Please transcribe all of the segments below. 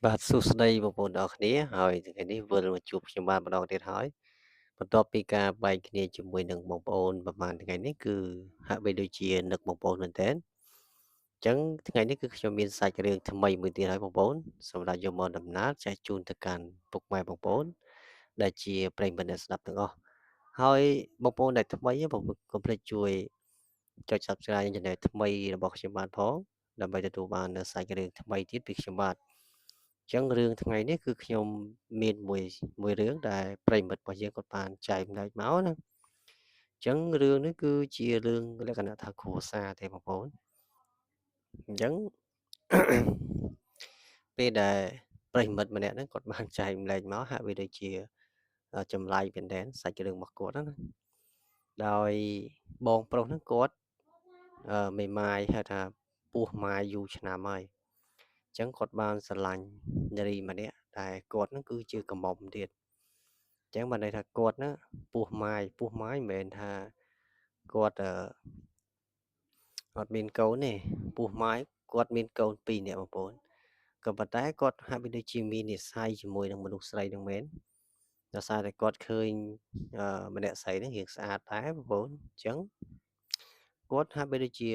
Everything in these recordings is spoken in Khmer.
បាទសួស្តីបងប្អូនទាំងអស់គ្នាហើយថ្ងៃនេះវិលមកជួបខ្ញុំបានម្ដងទៀតហើយបន្ទាប់ពីការបែកគ្នាជាមួយនឹងបងប្អូនប្រហែលថ្ងៃនេះគឺហាក់បីដូចជានឹកបងប្អូនមែនទែនអញ្ចឹងថ្ងៃនេះគឺខ្ញុំមានសាច់រឿងថ្មីមួយទៀតហើយបងប្អូនសម្រាប់យកមកដំណើរចែកជូនទៅកាន់ពុកម៉ែបងប្អូនដែលជាប្រិយមិត្តអ្នកស្ដាប់ទាំងអស់ហើយបងប្អូនដែលថ្មីបងប្អូនកុំភ្លេចជួយចុច Subscribe Channel ថ្មីរបស់ខ្ញុំបានផងដើម្បីទទួលបាននូវសាច់រឿងថ្មីទៀតពីខ្ញុំបាទអញ្ចឹងរឿងថ្ងៃនេះគឺខ្ញុំមានមួយរឿងដែលប្រិយមិត្តរបស់យើងគាត់បានចែកម្លែកមកណាអញ្ចឹងរឿងនេះគឺជារឿងលក្ខណៈថាគ្រួសារទេបងប្អូនអញ្ចឹងពេលដែលប្រិយមិត្តម្នាក់ហ្នឹងគាត់បានចែកម្លែកមកហាក់បីដូចជាចម្លែកមែនទែនសាច់រឿងរបស់គាត់ហ្នឹងណាដោយបងប្រុសហ្នឹងគាត់មេម៉ាយហៅថាពោះម៉ាយយូរឆ្នាំហើយអញ្ចឹងគាត់បានស្រឡាញ់នារីម្នាក់តែគាត់ហ្នឹងគឺជាកំមុំទៀតអញ្ចឹងបានន័យថាគាត់ណាពោះម៉ាយមិនមែនថាគាត់អត់មានកូនទេពោះម៉ាយគាត់មានកូន2នាក់បងប្អូនក៏ប៉ុន្តែគាត់ហាក់បីដូចជាមាននិស្ស័យជាមួយនឹងមនុស្សស្រីហ្នឹងមែនដោយសារតែគាត់ឃើញម្នាក់ស្រីហ្នឹងរៀងស្អាតដែរបងប្អូនអញ្ចឹងគាត់ហាក់បីដូចជា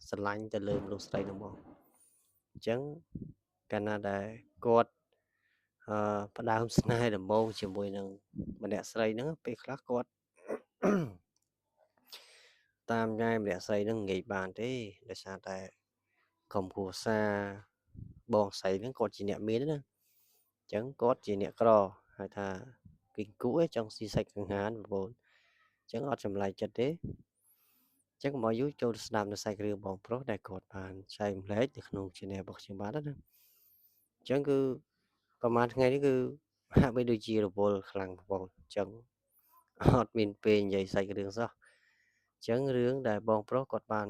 ស្រឡាញ់ទៅលើមនុស្សស្រីហ្នឹងមកអញ្ចឹងកាលណាដែលគាត់ផ្ដើមស្នេហ៍ដំបូងជាមួយនឹងម្នាក់ស្រីហ្នឹងពេលខ្លះគាត់តាមញ៉ែម្នាក់ស្រីហ្នឹងងាយបានទេដោយសារតែក្រុមគ្រួសារបងស្រីហ្នឹងគាត់ជាអ្នកមានណាអញ្ចឹងគាត់ជាអ្នកក្រហៅថាគិញគូចង់ស៊ីសាច់កង្ហានបងប្អូនអញ្ចឹងអត់ចម្លែកចិត្តទេអញ្ចឹងកុំឲ្យយូរចូលស្ដាប់នៅសាច់រឿងបងប្រុសដែលគាត់បានចែកម្លែកនៅក្នុង Channel របស់ខ្ញុំបាទណាអញ្ចឹងគឺប្រហែលថ្ងៃនេះគឺហាក់បីដូចជារវល់ខ្លាំងបងប្អូនអញ្ចឹងអត់មានពេលនិយាយសាច់រឿងសោះអញ្ចឹងរឿងដែលបងប្រុសគាត់បាន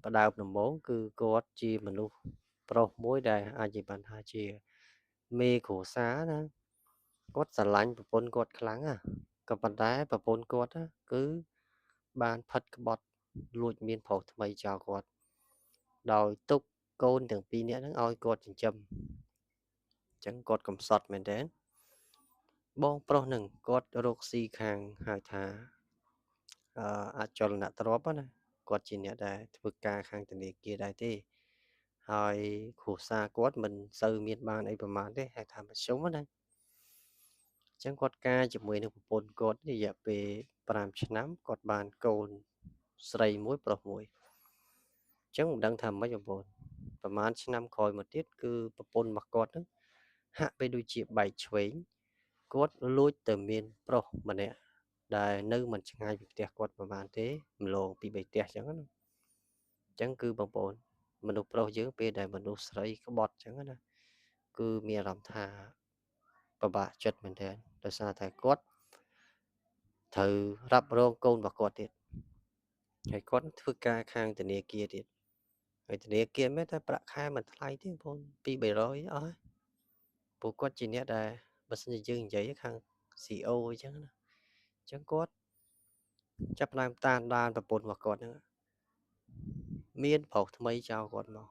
ផ្ដើមដំបូងគឺគាត់ជាមនុស្សប្រុសមួយដែលអាចនិយាយបានថាជាមេគ្រួសារណាគាត់ស្រឡាញ់ប្រពន្ធគាត់ខ្លាំងណាក៏ប៉ុន្តែប្រពន្ធគាត់ណាគឺបានផិតក្បត់លួចមានប្រុសថ្មីចោលគាត់ដោយទុកកូនទាំងពីរនាក់ហ្នឹងឲ្យគាត់ចិញ្ចឹមអញ្ចឹងគាត់កំសត់មែនទែនបងប្រុសហ្នឹងគាត់រកស៊ីខាងហៅថាអចលនទ្រព្យណាគាត់ជាអ្នកដែលធ្វើការខាងធនាគារដែរទេហើយគ្រួសារគាត់មិនសូវមានបានអីប្រមាណទេហៅថាមធ្យមណាអញ្ចឹងគាត់ការជាមួយនឹងប្រពន្ធគាត់រយៈពេល5ឆ្នាំគាត់បានកូនស្រីមួយប្រុសមួយអញ្ចឹងមិនដឹងថាម៉េចបងប្អូនប្រហែលឆ្នាំក្រោយមកទៀតគឺប្រពន្ធរបស់គាត់ហ្នឹងហាក់បីដូចជាបែកឆ្វេងគាត់លួចទៅមានប្រុសម្នាក់ដែលនៅមិនឆ្ងាយពីផ្ទះគាត់ប្រហែលទេម្លងពី3ផ្ទះអញ្ចឹងណាអញ្ចឹងគឺបងប្អូនមនុស្សប្រុសយើងពេលដែលមនុស្សស្រីក្បត់អញ្ចឹងណាគឺមានអារម្មណ៍ថាពិបាកចិត្តមែនទែនដោយសារតែគាត់ត្រូវរ៉ាប់រងកូនរបស់គាត់ទៀតហើយគាត់ធ្វើការខាងធនាគារទៀតហើយធនាគារមិនតែប្រាក់ខែមិនថ្លៃទេបងប្អូន200-300អស់ហើយព្រោះគាត់ជាអ្នកដែលបើសិនជាយើងនិយាយខាង CEO អញ្ចឹងណាអញ្ចឹងគាត់ចាប់ផ្ដើមតាមដានប្រពន្ធរបស់គាត់ហ្នឹងមានប្រុសថ្មីចោលគាត់មក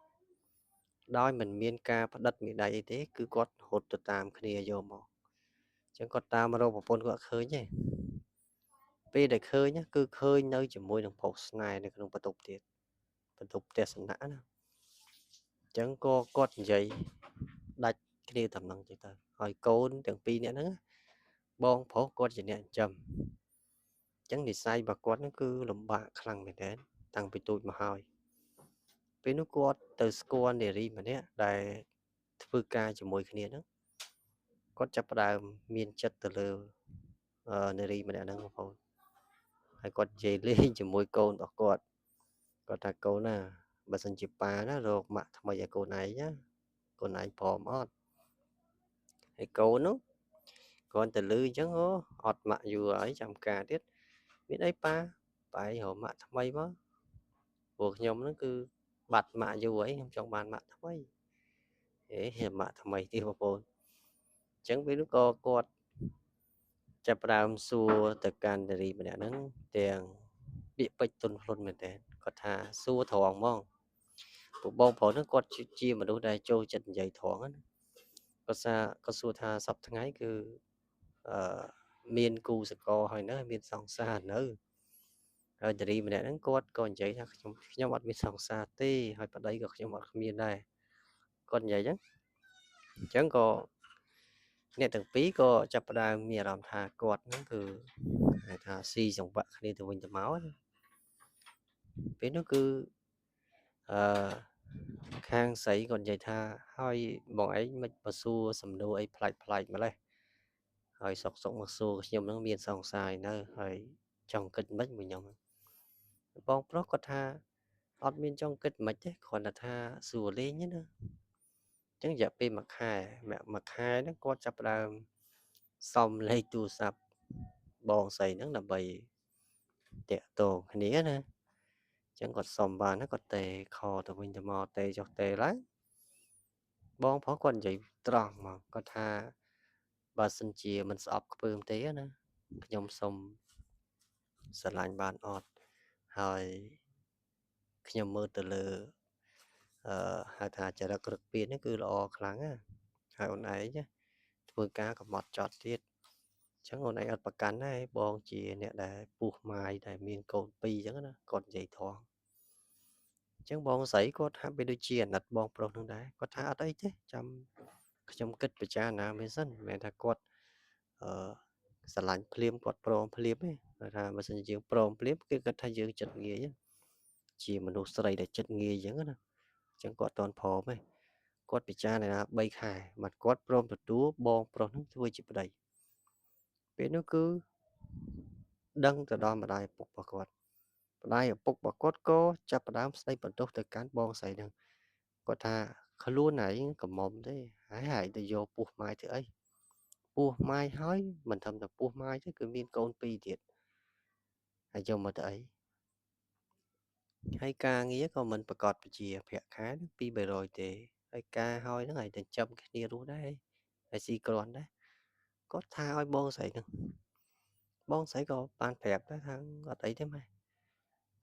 ដោយមិនមានការផ្តិតមេដៃអីទេគឺគាត់រត់ទៅតាមគ្នាយកមកអញ្ចឹងគាត់តាមរកប្រពន្ធគាត់ឃើញទេពេលដែលឃើញគឺឃើញនៅជាមួយនឹងប្រុសស្នេហ៍នៅក្នុងបន្ទប់ទៀតបន្ទប់ផ្ទះសំណាក់ណាអញ្ចឹងក៏គាត់និយាយដាច់គ្នាតំណឹងចឹងទៅហើយកូនទាំងពីរនាក់ហ្នឹងបងប្រុសគាត់ជាអ្នកចិញ្ចឹមអញ្ចឹងនិស្ស័យរបស់គាត់ហ្នឹងគឺលំបាកខ្លាំងមែនទែនតាំងពីទូចមកហើយពេលនោះគាត់ទៅស្គាល់នារីម្នាក់ដែលធ្វើការជាមួយគ្នាហ្នឹងគាត់ចាប់ផ្ដើមមានចិត្តទៅលើនារីម្នាក់ហ្នឹងបងប្អូនហើយគាត់និយាយលេងជាមួយកូនរបស់គាត់គាត់ថាកូនណាបើសិនជាប៉ាណារកម៉ាក់ថ្មីឲ្យកូនឯងណាកូនឯងព្រមអត់ហើយកូននោះគ្រាន់តែឮអញ្ចឹងអូអត់ម៉ាក់យូរហើយចាំការទៀតមានអីប៉ាបែររកម៉ាក់ថ្មីមកព្រោះខ្ញុំហ្នឹងគឺបាត់ម៉ាក់យូរហើយខ្ញុំចង់បានម៉ាក់ថ្មីម៉ាក់ថ្មីទៀតបងប្អូនអញ្ចឹងពេលនោះក៏គាត់ចាប់ផ្ដើមសួរទៅកាន់នារីម្នាក់ហ្នឹងទាំងពាក្យពេចន៍ទន់ភ្លន់មែនតើគាត់ថាសួរត្រង់ហ្មងពួកបងប្រុសហ្នឹងគាត់ជាមនុស្សដែលចូលចិត្តនិយាយត្រង់ណា គាត់សួរថាសប្តាហ៍ថ្ងៃគឺអឺមានគូសកលហើយនៅមានសង្សារនៅហើយតារីម្នាក់ហ្នឹងគាត់ក៏និយាយថាខ្ញុំអត់មានសង្សារទេហើយប្តីក៏ខ្ញុំអត់គ្មានដែរគាត់និយាយអញ្ចឹងក៏អ្នកទាំងពីរក៏ចាប់ផ្ដើមមានអារម្មណ៍ថាគាត់ហ្នឹងគឺហៅថាស៊ីសង្វាក់គ្នាទៅវិញទៅមកណាពេលនោះគឺអឺខាងស្រីគាត់និយាយថាហើយបងឯងមិនមកសួរសំណួរអីប្លែកម្លេះហើយសុកមកសួរខ្ញុំនឹងមានសង្សារឯនៅហើយចង់គិតមិនមួយខ្ញុំបងប្រុសគាត់ថាអត់មានចង់គិតមិនទេគ្រាន់តែថាសួរលេងទេណាអញ្ចឹងរយៈពេលមួយខែហ្នឹងគាត់ចាប់ផ្ដើមសំលេខទូរស័ព្ទបងស្រីហ្នឹងដើម្បីតាក់ទងគ្នាណាអញ្ចឹងគាត់សុំបានហើយគាត់ទេខទៅវិញទៅមកទេចុះទេឡើងបងប្រុសគាត់និយាយត្រង់មកគាត់ថាបើសិនជាមិនស្អប់ខ្ពើមទេណាខ្ញុំសុំស្រឡាញ់បានអត់ហើយខ្ញុំមើលទៅលើហៅថាចរិតក្រឹកពៀននេះគឺល្អខ្លាំងណាហើយអូនឯងធ្វើការកំត់ចត់ទៀតអញ្ចឹងអូនឯងអត់ប្រកាន់ដែរបងជាអ្នកដែលពុះម៉ាយដែលមានកូន2អញ្ចឹងណាគាត់និយាយថងអញ្ចឹងបងស្រីគាត់ហាក់បីដូចជាអាណិតបងប្រុសនឹងដែរគាត់ថាអត់អីទេចាំខ្ញុំគិតពិចារណាមើលសិនមិនមែនថាគាត់អឺស្រឡាញ់ភ្លាមគាត់ព្រមភ្លាមទេគាត់ថាបើសិនជាយើងព្រមភ្លាមគឺគាត់ថាយើងចិត្តងាយជាមនុស្សស្រីដែលចិត្តងាយអញ្ចឹងណាអញ្ចឹងគាត់តន់ព្រមទេគាត់ពិចារណា3ខែបាទគាត់ព្រមទទួលបងប្រុសនឹងធ្វើជាប្តីពេលនោះគឺដឹងទៅដល់ម្ដាយឪពុករបស់គាត់ម្ដាយឪពុករបស់គាត់ក៏ចាប់ផ្ដើមស្ដីបន្ទោសទៅកាន់បងស្រីនឹងគាត់ថាខ្លួនឯងកំមុំទេហើយទៅយកពោះម៉ាយធ្វើអីពោះម៉ាយហើយមិនត្រឹមតែពោះម៉ាយទេគឺមានកូន2ទៀតហើយយកមកទៅអីហើយការងារក៏មិនប្រកបប្រជាប្រាក់ខែ200-300ទេហើយការហើយហ្នឹងហើយតែចាំគ្នារស់ដែរហើយស៊ីគ្រាន់ដែរគាត់ថាឲ្យបងស្រីហ្នឹងបងស្រីក៏បានប្រាប់ដែរថាអត់អីទេម៉ែ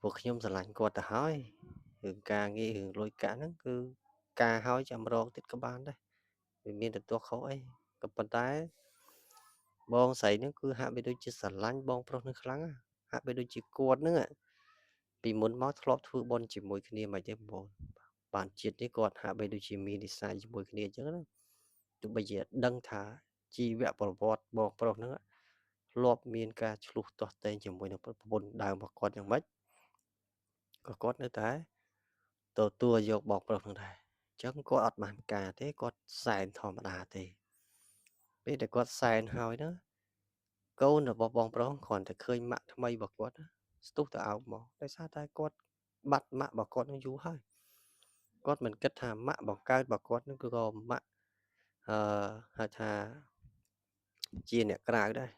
ពួកខ្ញុំស្រឡាញ់គាត់ទៅហើយរឿងការងាររឿងលុយកាក់ហ្នឹងគឺការហើយចាំរកទៀតក៏បានដែរវាមានទោះខុសអីក៏ប៉ុន្តែបងស្រីហ្នឹងគឺហាក់បីដូចជាស្រឡាញ់បងប្រុសនឹងខ្លាំងហាក់បីដូចជាគាត់ហ្នឹងពីមុនមកធ្លាប់ធ្វើបុណ្យជាមួយគ្នាមិនទេបងបានជាតិនេះគាត់ហាក់បីដូចជាមាននិស្ស័យជាមួយគ្នាអញ្ចឹងណាទោះបីជាដឹងថាជីវប្រវត្តិបងប្រុសហ្នឹងធ្លាប់មានការឆ្លោះទាស់ទែងជាមួយនឹងប្រពន្ធដើមរបស់គាត់យ៉ាងម៉េចក៏គាត់នៅតែទទួលយកបងប្រុសហ្នឹងដែរអញ្ចឹងគាត់អត់បានការទេគាត់សែនធម្មតាទេពេលដែលគាត់សែនហើយណាកូនរបស់បងប្រុសគ្រាន់តែឃើញម៉ាក់ថ្មីរបស់គាត់ស្ទុះទៅអោបមកដោយសារតែគាត់បាត់ម៉ាក់របស់គាត់នឹងយូរហើយគាត់មិនគិតថាម៉ាក់បង្កើតរបស់គាត់នឹងគឺក៏ម៉ាក់ហៅថាជាអ្នកក្រៅដែរ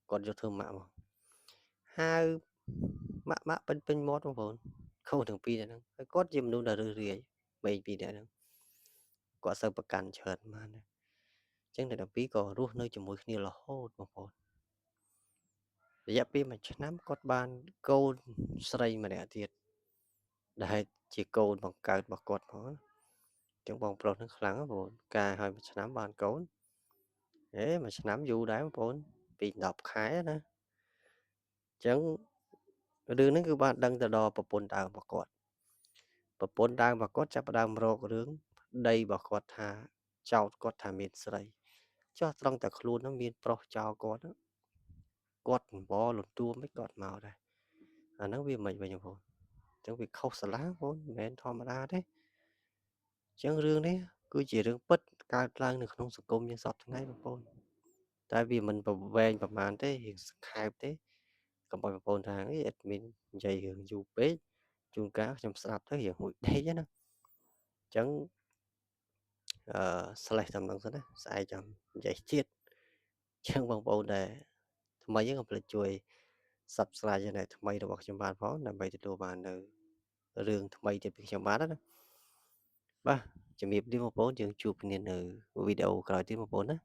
គាត់យកធ្វើម៉ាក់មកហៅម៉ាក់ពេញមាត់បងប្អូនកូនទាំងពីរហ្នឹងហើយគាត់ជាមនុស្សដែលរើសរាយបីពីរនាក់ហ្នឹងគាត់សូវប្រកាន់ច្រើនបានដែរអញ្ចឹងតែទាំងពីរក៏រស់នៅជាមួយគ្នារហូតបងប្អូនរយៈពេល1ឆ្នាំគាត់បានកូនស្រីម្នាក់ទៀតដែលជាកូនបង្កើតរបស់គាត់ផងចឹងបងប្រុសនឹងខ្លាំងបងប្អូនការឲ្យ1ឆ្នាំបានកូន1ឆ្នាំយូរដែរបងប្អូនពី10ខែណាចឹងរឿងហ្នឹងគឺបានដឹងទៅដល់ប្រពន្ធដើមរបស់គាត់ប្រពន្ធដើមរបស់គាត់ចាប់ផ្ដើមរករឿងប្តីរបស់គាត់ថាចោទគាត់ថាមានស្រីចោះត្រង់តែខ្លួនហ្នឹងមានប្រុសចោលគាត់គាត់អង្វរលំទួមមិនគាត់មកដែរអាហ្នឹងវាមិនវិញបងប្អូនអញ្ចឹងវាខុសស្រឡះបងប្អូនមិនមែនធម្មតាទេអញ្ចឹងរឿងនេះគឺជារឿងពិតកើតឡើងនៅក្នុងសង្គមយើងសពថ្ងៃបងប្អូនតែវាមិនប្រវែងប្រហែលទេរៀងសង្ខេបទេកុំឲ្យបងប្អូនថាអេ admin និយាយរឿងយូរពេកជួនកាលខ្ញុំស្ដាប់ទៅរៀងងុយដេកណាអញ្ចឹងslash តាមនឹងសិនណាស្អែកចាំនិយាយទៀតអញ្ចឹងបងប្អូនដែលថ្មីកុំភ្លេចជួយ Subscribe channel ថ្មីរបស់ខ្ញុំបានផងដើម្បីទទួលបាននៅរឿងថ្មីទៀតពីខ្ញុំបានណាបាទជំរាបលាបងប្អូនយើងជួបគ្នានៅវីដេអូក្រោយទៀតបងប្អូនណា